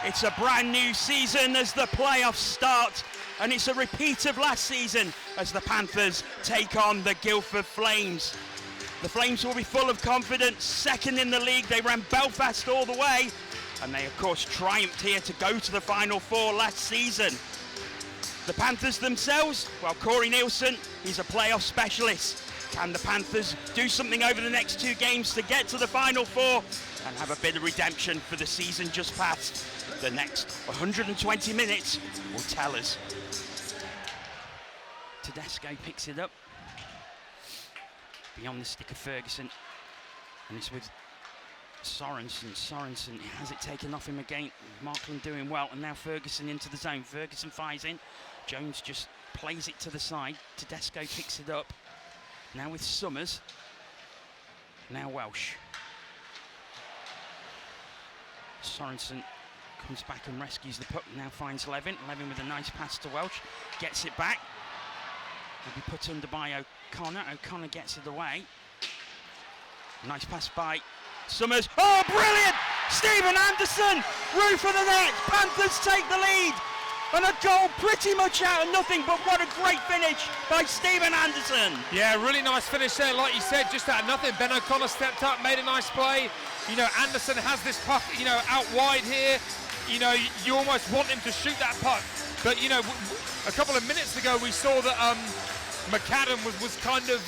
It's a brand new season as the playoffs start, and it's a repeat of last season as the Panthers take on the Guildford Flames. The Flames will be full of confidence, second in the league. They ran Belfast all the way, and they of course triumphed here to go to the Final Four last season. The Panthers themselves, well, Corey Neilson, he's a playoff specialist. Can the Panthers do something over the next 2 games to get to the Final Four and have a bit of redemption for the season just past? The next 120 minutes will tell us. Tedesco picks it up. Beyond the stick of Ferguson. And it's with Sorensen. Sorensen has it taken off him again. Markland doing well. And now Ferguson into the zone. Ferguson fires in. Jones just plays it to the side. Tedesco picks it up. Now with Summers. Now Welsh. Sorensen comes back and rescues the puck. Now finds Levin. Levin with a nice pass to Welsh. Gets it back. Will be put under by O'Connor. O'Connor gets it away. Nice pass by Summers. Oh, brilliant! Stephen Anderson! Roof of the net. Panthers take the lead. And a goal pretty much out of nothing, but what a great finish by Stephen Anderson. Yeah, really nice finish there, like you said, just out of nothing. Ben O'Connor stepped up, made a nice play. You know, Anderson has this puck, you know, out wide here. You know, you almost want him to shoot that puck. But, you know, a couple of minutes ago we saw that McAdam was kind of,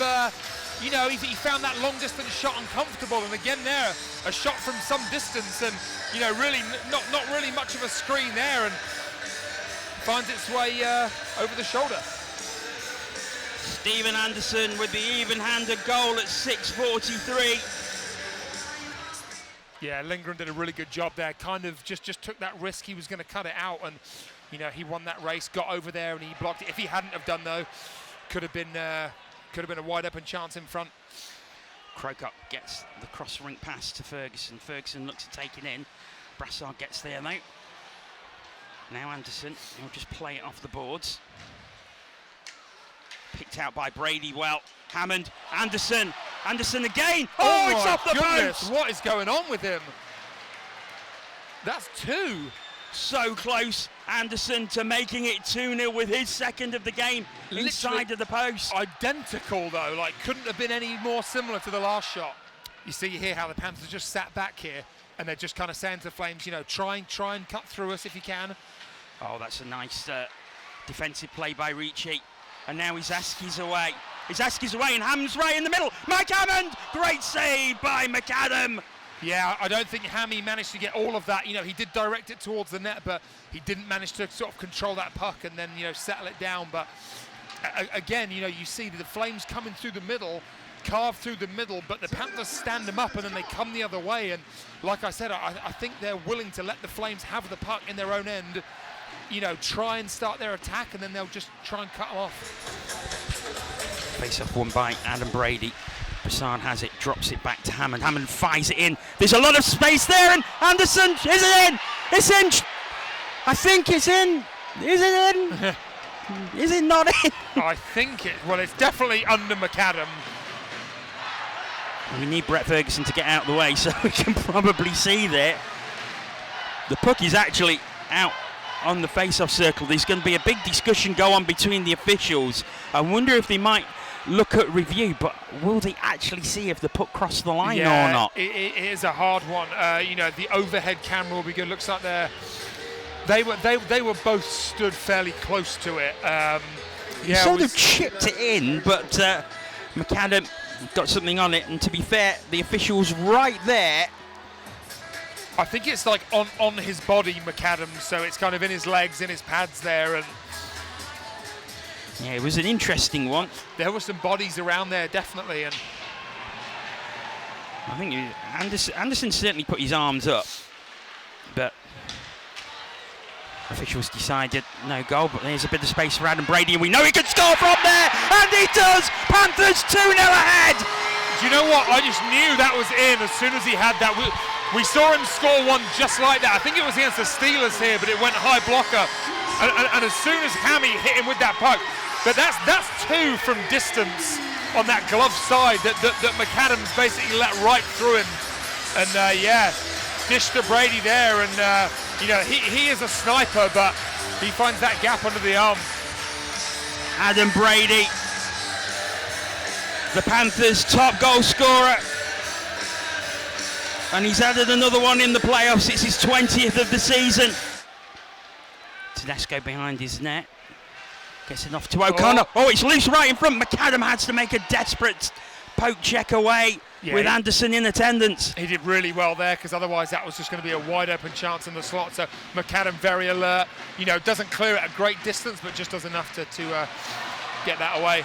you know, he found that long distance shot uncomfortable. And again there, a shot from some distance and, you know, really not really much of a screen there. And finds its way over the shoulder. Stephen Anderson with the even-handed goal at 6:43. Yeah, Lindgren did a really good job there. Kind of just took that risk. He was going to cut it out, and you know he won that race, got over there, and he blocked it. If he hadn't have done though, could have been a wide open chance in front. Krokop gets the cross-rink pass to Ferguson. Ferguson looks to take it in. Brassard gets there though. Now Anderson, he'll just play it off the boards. Picked out by Brady well. Hammond, Anderson again. Oh, it's off the post. What is going on with him? That's 2. So close, Anderson, to making it 2-0 with his second of the game inside of the post. Identical though, like couldn't have been any more similar to the last shot. You see here how the Panthers just sat back here and they're just kind of saying to the Flames, you know, try and cut through us if you can. Oh, that's a nice defensive play by Ricci. And now Izaski's away. Izaski's away and Hammond's right in the middle. Mike Hammond! Great save by McAdam. Yeah, I don't think Hammy managed to get all of that. You know, he did direct it towards the net, but he didn't manage to sort of control that puck and then, you know, settle it down. But again, you know, you see the Flames coming through the middle, carve through the middle, but the Panthers stand them up and then they come the other way. And like I said, I think they're willing to let the Flames have the puck in their own end, you know, try and start their attack, and then they'll just try and cut them off. Face-off won by Adam Brady. Brassard has it, drops it back to Hammond. Hammond fires it in. There's a lot of space there, and Anderson, is it in? It's in. I think it's in. Is it in? Is it not in? I think well, it's definitely under McAdam. We need Brett Ferguson to get out of the way so we can probably see there. The puck is actually out on the face-off circle. There's going to be a big discussion go on between the officials. I wonder if they might look at review, but will they actually see if the puck crossed the line or not? It is a hard one. You know, the overhead camera will be good. Looks like they were both stood fairly close to it. Yeah, sort of chipped it in, but McAdam got something on it. And to be fair, the officials right there. I think it's like on his body, McAdam, so it's kind of in his legs, in his pads there, and yeah, it was an interesting one. There were some bodies around there, definitely, and I think Anderson certainly put his arms up, but officials decided no goal. But there's a bit of space for Adam Brady, and we know he can score from there, and he does. Panthers 2-0 ahead. Do you know what? I just knew that was in as soon as he had that. We saw him score one just like that. I think it was against the Steelers here, but it went high blocker. And as soon as Hammy hit him with that puck, but that's 2 from distance on that glove side that McAdams basically let right through him. And yeah, dish to Brady there, and You know, he is a sniper, but he finds that gap under the arm. Adam Brady, the Panthers' top goal scorer. And he's added another one in the playoffs. It's his 20th of the season. Tedesco behind his net. Gets it off to O'Connor. Oh, it's loose right in front. McAdam has to make a desperate poke check away with Anderson in attendance. He did really well there, because otherwise that was just going to be a wide open chance in the slot. So McAdam very alert. You know, doesn't clear it at a great distance, but just does enough to get that away.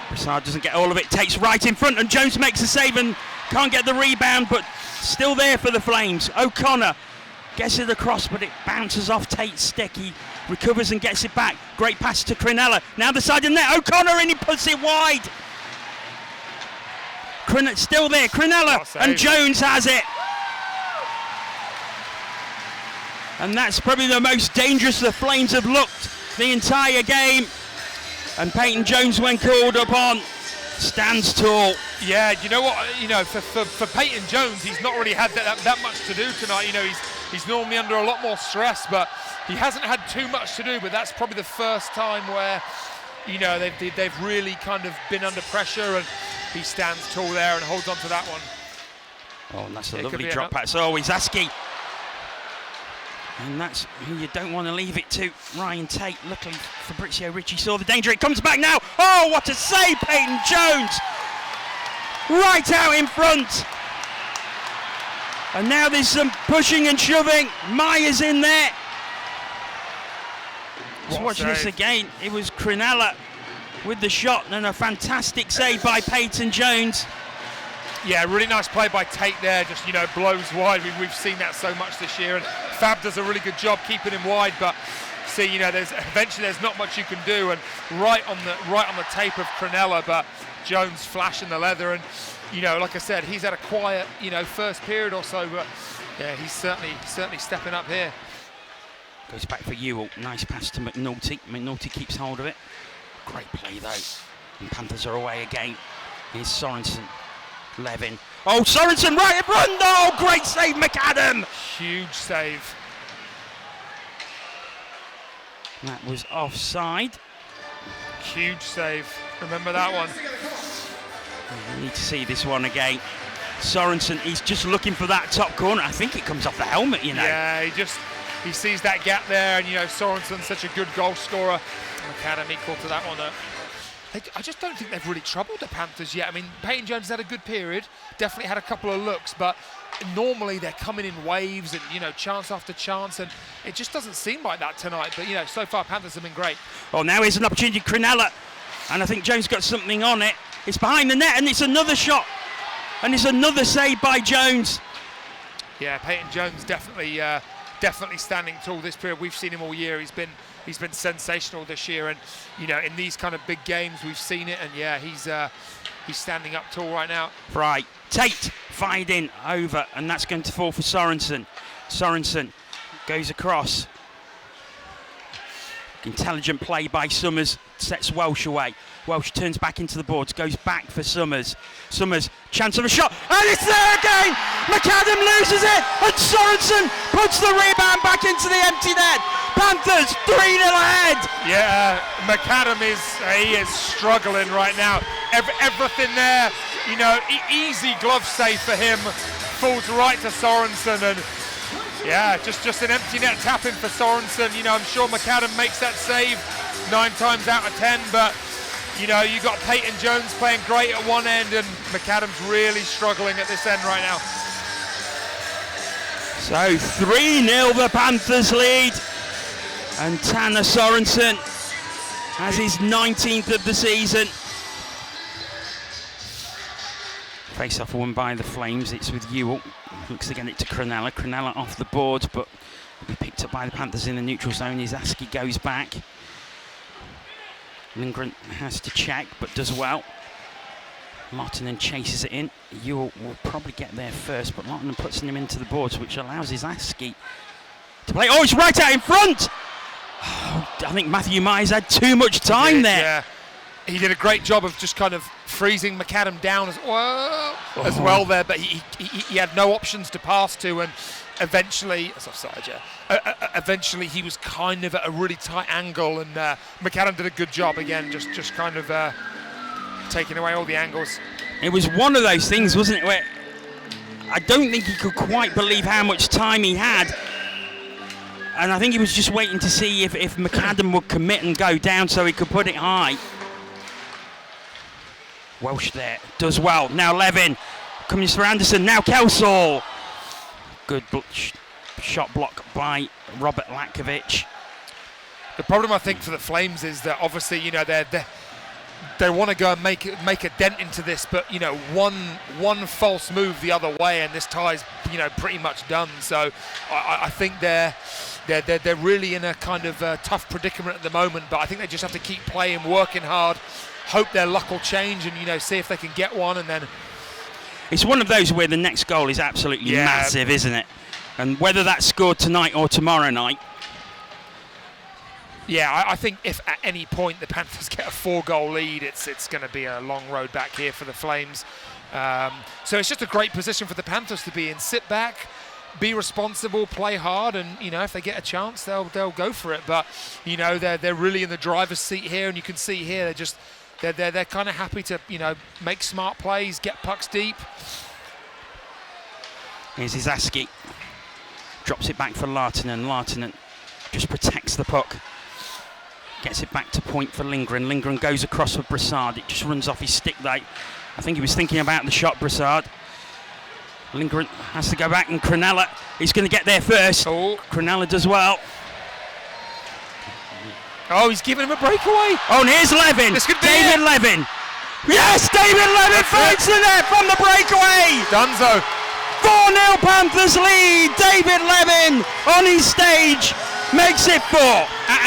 Broussard doesn't get all of it. Takes right in front, and Jones makes a save and can't get the rebound, but still there for the Flames. O'Connor gets it across, but it bounces off Tate's stick. He recovers and gets it back. Great pass to Crinella. Now the side of net. O'Connor, and he puts it wide. Still there. Crinella, and Jones has it. And that's probably the most dangerous the Flames have looked the entire game. And Peyton Jones, when called upon, stands tall. Yeah, you know what? You know, for Peyton Jones, he's not really had that much to do tonight. You know, he's normally under a lot more stress, but he hasn't had too much to do. But that's probably the first time where, you know, they've really kind of been under pressure, and he stands tall there and holds on to that one. Oh, and that's a lovely drop pass. Oh, he's Askey. And that's who you don't want to leave it to. Ryan Tate. Luckily, Fabrizio Ricci saw the danger. It comes back now. Oh, what a save, Peyton Jones. Right out in front. And now there's some pushing and shoving. Myers in there. Just watching this again. It was Crinella with the shot, and a fantastic save by Peyton Jones. Yeah, really nice play by Tate there, just, you know, blows wide. We've seen that so much this year, and Fab does a really good job keeping him wide, but see, you know, eventually there's not much you can do, and right on the tape of Crinella, but Jones flashing the leather, and, you know, like I said, he's had a quiet, you know, first period or so, but yeah, he's certainly stepping up here. Goes back for Ewell. Nice pass to McNulty. McNulty keeps hold of it. Great play though. And Panthers are away again. Here's Sorensen. Levin. Oh, Sorensen right in front. Oh, great save, McAdam. Huge save. That was offside. Huge save. Remember that one. We need to see this one again. Sorensen, he's just looking for that top corner. I think it comes off the helmet, you know. Yeah, he sees that gap there, and, you know, Sorensen's such a good goal scorer. McAdam equal to that one. I just don't think they've really troubled the Panthers yet. I mean, Peyton Jones has had a good period, definitely had a couple of looks, but normally they're coming in waves and, you know, chance after chance, and it just doesn't seem like that tonight. But, you know, so far Panthers have been great. Oh, now here's an opportunity, Crinella, and I think Jones got something on it. It's behind the net, and it's another shot, and it's another save by Jones. Yeah, Peyton Jones definitely standing tall this period. We've seen him all year. He's been sensational this year, and, you know, in these kind of big games we've seen it, and yeah, he's standing up tall right now. Right, Tate fired in over, and that's going to fall for Sorensen. Sorensen goes across. Intelligent play by Summers, sets Welsh away. Welsh turns back into the boards, goes back for Summers. Summers, chance of a shot, and it's there again! McAdam loses it, and Sorensen puts the rebound back into the empty net. Panthers 3-0 ahead. Yeah, McAdam is struggling right now. Everything there, you know, easy glove save for him, falls right to Sorensen, and yeah, just an empty net tapping for Sorensen. You know, I'm sure McAdam makes that save 9 times out of 10, but, you know, you got Peyton Jones playing great at one end, and McAdam's really struggling at this end right now. So 3-0 the Panthers lead, and Tanner Sorensen has his 19th of the season. Face-off won by the Flames. It's with Ewell. Looks to get it to Crinella. Crinella off the boards, but will be picked up by the Panthers in the neutral zone. Izaski goes back. Lindgren has to check, but does well. Martinen chases it in. Ewell will probably get there first, but Martinen puts him into the boards, which allows Izaski to play. Oh, it's right out in front! Oh, I think Matthew Myers had too much time there. Yeah, he did a great job of just kind of freezing McAdam down as well there, but he had no options to pass to, and eventually, as offside, eventually he was kind of at a really tight angle, and McAdam did a good job again, just kind of taking away all the angles. It was one of those things, wasn't it, where I don't think he could quite believe how much time he had, and I think he was just waiting to see if McAdam would commit and go down so he could put it high. Welsh there, does well. Now Levin, comes for Anderson, now Kelsall. Good shot block by Robert Latkovic. The problem, I think, for the Flames is that obviously, you know, they want to go and make a dent into this, but you know, one false move the other way and this tie's, you know, pretty much done. So I think they're really in a kind of tough predicament at the moment, but I think they just have to keep playing, working hard, hope their luck will change, and you know, see if they can get one. And then it's one of those where the next goal is absolutely massive, isn't it? And whether that's scored tonight or tomorrow night. Yeah, I think if at any point the Panthers get a 4-goal lead, it's going to be a long road back here for the Flames. So it's just a great position for the Panthers to be in. Sit back, be responsible, play hard, and you know, if they get a chance, they'll go for it. But you know, they're really in the driver's seat here, and you can see here they're kind of happy to, you know, make smart plays, get pucks deep. Here's Izaski. Drops it back for Lahtinen. Lahtinen just protects the puck. Gets it back to point for Lindgren. Lindgren goes across for Brassard. It just runs off his stick though. I think he was thinking about the shot, Brassard. Lindgren has to go back, and Cronella is going to get there first. Oh. Cronella does well. Oh, he's giving him a breakaway. Oh, and here's Levin. David Levin. Yes, David Levin finds the net from the breakaway. Dunzo. 4-0 Panthers lead. David Levin on his stage makes it 4.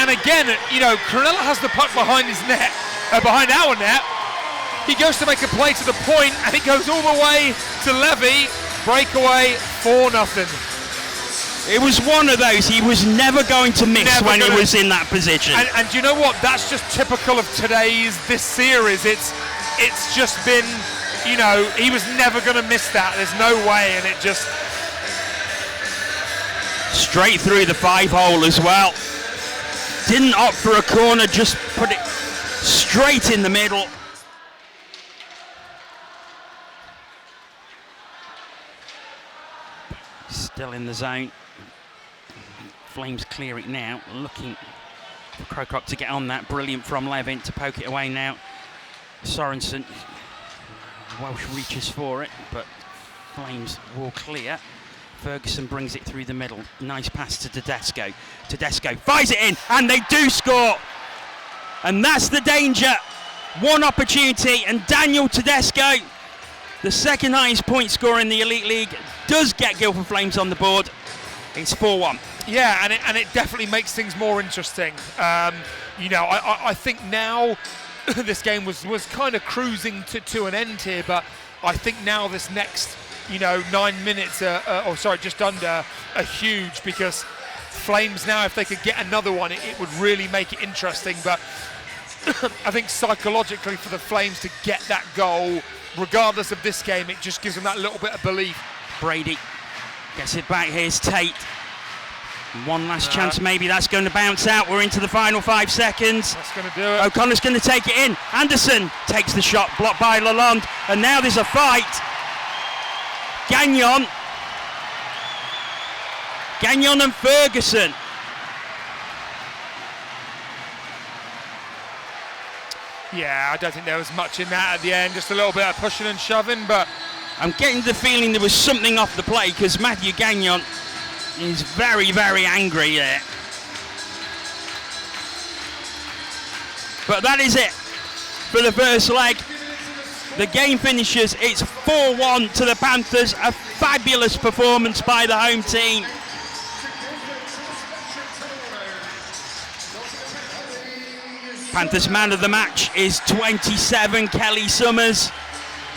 And again, you know, Cronella has the puck behind his net, behind our net. He goes to make a play to the point, and it goes all the way to Levy. Breakaway, 4-0. It was one of those he was never going to miss when he was in that position. And you know what? That's just typical of this series. It's just been, you know, he was never going to miss that. There's no way, and it just... Straight through the 5-hole as well. Didn't opt for a corner, just put it straight in the middle. Still in the zone. Flames clear it now, looking for Krokop to get on that. Brilliant from Levin to poke it away now. Sorensen, Welsh reaches for it, but Flames will clear. Ferguson brings it through the middle. Nice pass to Tedesco. Tedesco fires it in, and they do score. And that's the danger. One opportunity, and Daniel Tedesco, the second highest point scorer in the Elite League, does get Guildford Flames on the board. It's 4-1. Yeah, and it definitely makes things more interesting. You know, I think now this game was kind of cruising to an end here, but I think now this next, you know, 9 minutes, just under, are huge, because Flames now, if they could get another one, it would really make it interesting. But I think psychologically for the Flames to get that goal, regardless of this game, it just gives them that little bit of belief. Brady gets it back. Here's Tate. One last chance, maybe that's going to bounce out. We're into the final 5 seconds. That's going to do it. O'Connor's going to take it in. Anderson takes the shot, blocked by Lalonde, and now there's a fight. Gagnon and Ferguson. Yeah, I don't think there was much in that at the end, just a little bit of pushing and shoving, but I'm getting the feeling there was something off the play, because Matthew Gagnon is very, very angry there. But that is it for the first leg. The game finishes. It's 4-1 to the Panthers. A fabulous performance by the home team. Panthers man of the match is 27, Kelly Summers.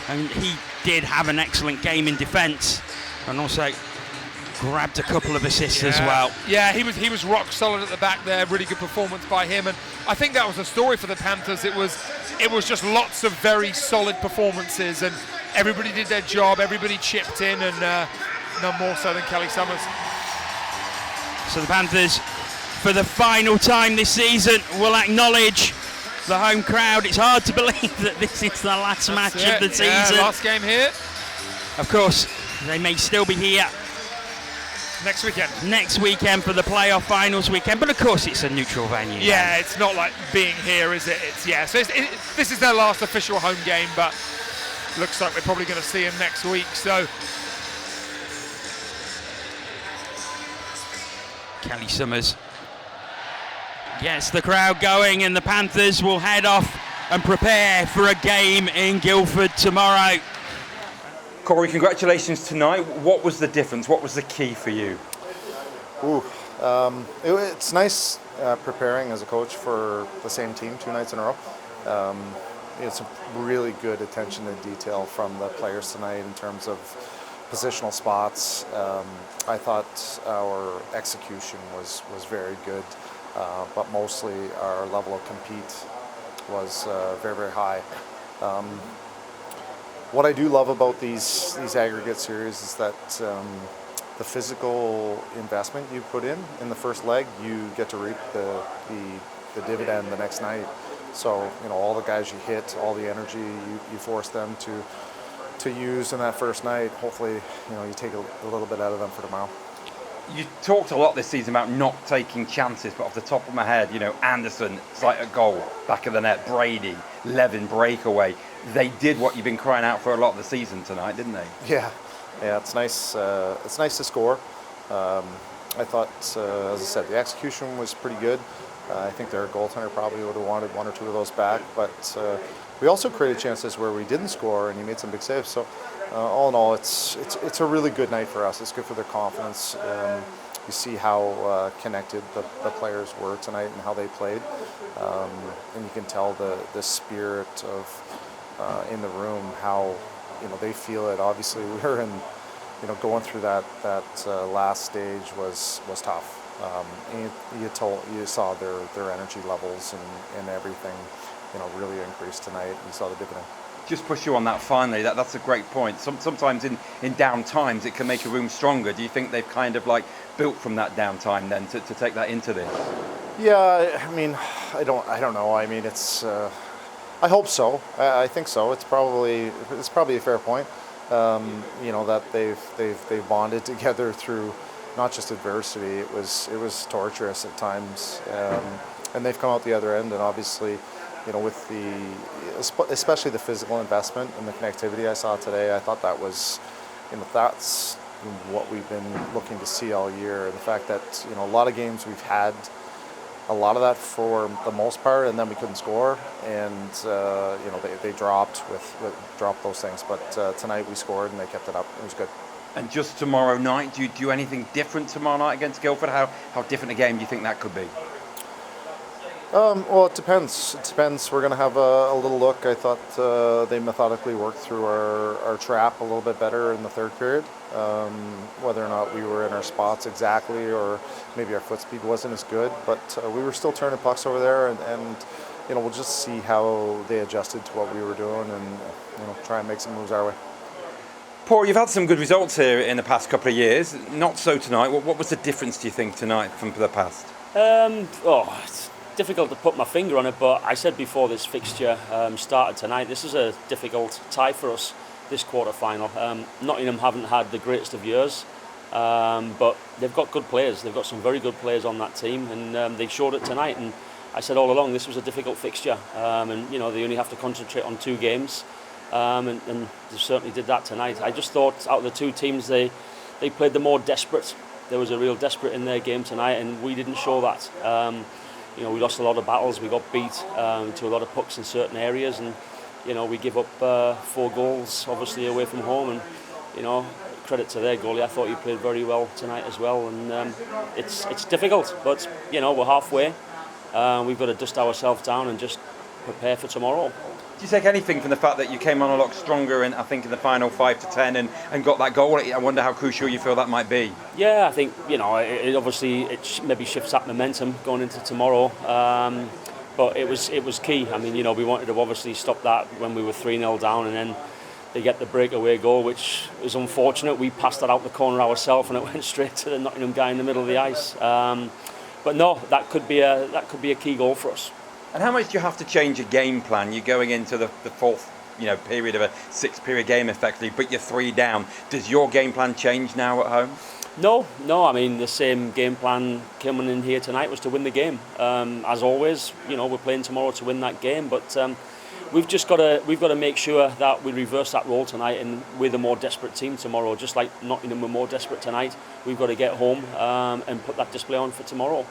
And he did have an excellent game in defence. And also grabbed a couple of assists as well. Yeah, he was rock solid at the back there. Really good performance by him, and I think that was the story for the Panthers. It was just lots of very solid performances, and everybody did their job. Everybody chipped in, and none more so than Kelly Summers. So the Panthers, for the final time this season, will acknowledge the home crowd. It's hard to believe that this is the last match of the season. Last game here. Of course, they may still be here next weekend for the playoff finals weekend, but of course it's a neutral venue. Yeah, it's not like being here, is it? So this is their last official home game, but looks like we're probably going to see him next week. So Kelly Summers gets the crowd going, and the Panthers will head off and prepare for a game in Guildford tomorrow. Corey, congratulations tonight. What was the difference? What was the key for you? It's nice preparing as a coach for the same team 2 nights in a row. It's a really good attention to detail from the players tonight in terms of positional spots. I thought our execution was very good, but mostly our level of compete was very, very high. What I do love about these aggregate series is that the physical investment you put in the first leg, you get to reap the dividend the next night. So, all the guys you hit, all the energy you force them to use in that first night, hopefully, you take a little bit out of them for tomorrow. You talked a lot this season about not taking chances, but off the top of my head, Anderson, sight at goal, back of the net, Brady, Levin breakaway. They did what you've been crying out for a lot of the season tonight, didn't they? Yeah, it's nice. It's nice to score. I thought, as I said, the execution was pretty good. I think their goaltender probably would have wanted 1 or 2 of those back, but we also created chances where we didn't score, and he made some big saves. So, all in all, it's a really good night for us. It's good for their confidence. You see how connected the players were tonight and how they played, and you can tell the spirit of in the room, how they feel it. Obviously, we were in going through that last stage was tough. And you saw their energy levels and everything really increased tonight. You saw the dividend. Just push you on that finally. That's a great point. Sometimes in down times it can make a room stronger. Do you think they've kind of built from that downtime then to take that into this? Yeah, I mean, I don't know. I mean, it's. I hope so. I think so. It's probably a fair point. That they've bonded together through not just adversity. It was torturous at times, and they've come out the other end. And obviously, with especially the physical investment and the connectivity I saw today, I thought that was, that's what we've been looking to see all year. And the fact that a lot of games we've had a lot of that for the most part, and then we couldn't score, and they dropped dropped those things. But tonight we scored and they kept it up. It was good. And just tomorrow night, do you do anything different tomorrow night against Guildford? How different a game do you think that could be? Well, it depends. We're going to have a little look. I thought they methodically worked through our trap a little bit better in the third period. Whether or not we were in our spots exactly, or maybe our foot speed wasn't as good, but we were still turning pucks over there, and we'll just see how they adjusted to what we were doing, and try and make some moves our way. Paul, you've had some good results here in the past couple of years. Not so tonight. What was the difference, do you think, tonight from the past? It's difficult to put my finger on it, but I said before this fixture started tonight, this is a difficult tie for us, this quarter-final. Nottingham haven't had the greatest of years, but they've got good players. They've got some very good players on that team, and they showed it tonight. And I said all along this was a difficult fixture, and they only have to concentrate on 2 games, and they certainly did that tonight. I just thought out of the 2 teams, they played the more desperate. There was a real desperate in their game tonight, and we didn't show that. We lost a lot of battles. We got beat to a lot of pucks in certain areas, and we give up 4 goals, obviously away from home. And credit to their goalie. I thought he played very well tonight as well. And it's difficult, but we're halfway. We've got to dust ourselves down and just prepare for tomorrow. Do you take anything from the fact that you came on a lot stronger in, I think, in the final 5 to 10 and got that goal? I wonder how crucial you feel that might be. Yeah, I think, it obviously maybe shifts that momentum going into tomorrow. But it was key. I mean, we wanted to obviously stop that when we were 3-0 down, and then they get the breakaway goal, which is unfortunate. We passed that out the corner ourselves, and it went straight to the Nottingham guy in the middle of the ice. But no, that could be a key goal for us. And how much do you have to change your game plan? You're going into the fourth period of a 6-period game effectively, but you're 3 down. Does your game plan change now at home? No. I mean, the same game plan coming in here tonight was to win the game. As always, we're playing tomorrow to win that game, but we've got to make sure that we reverse that role tonight, and we're the more desperate team tomorrow. Just like Nottingham were more desperate tonight, we've got to get home and put that display on for tomorrow.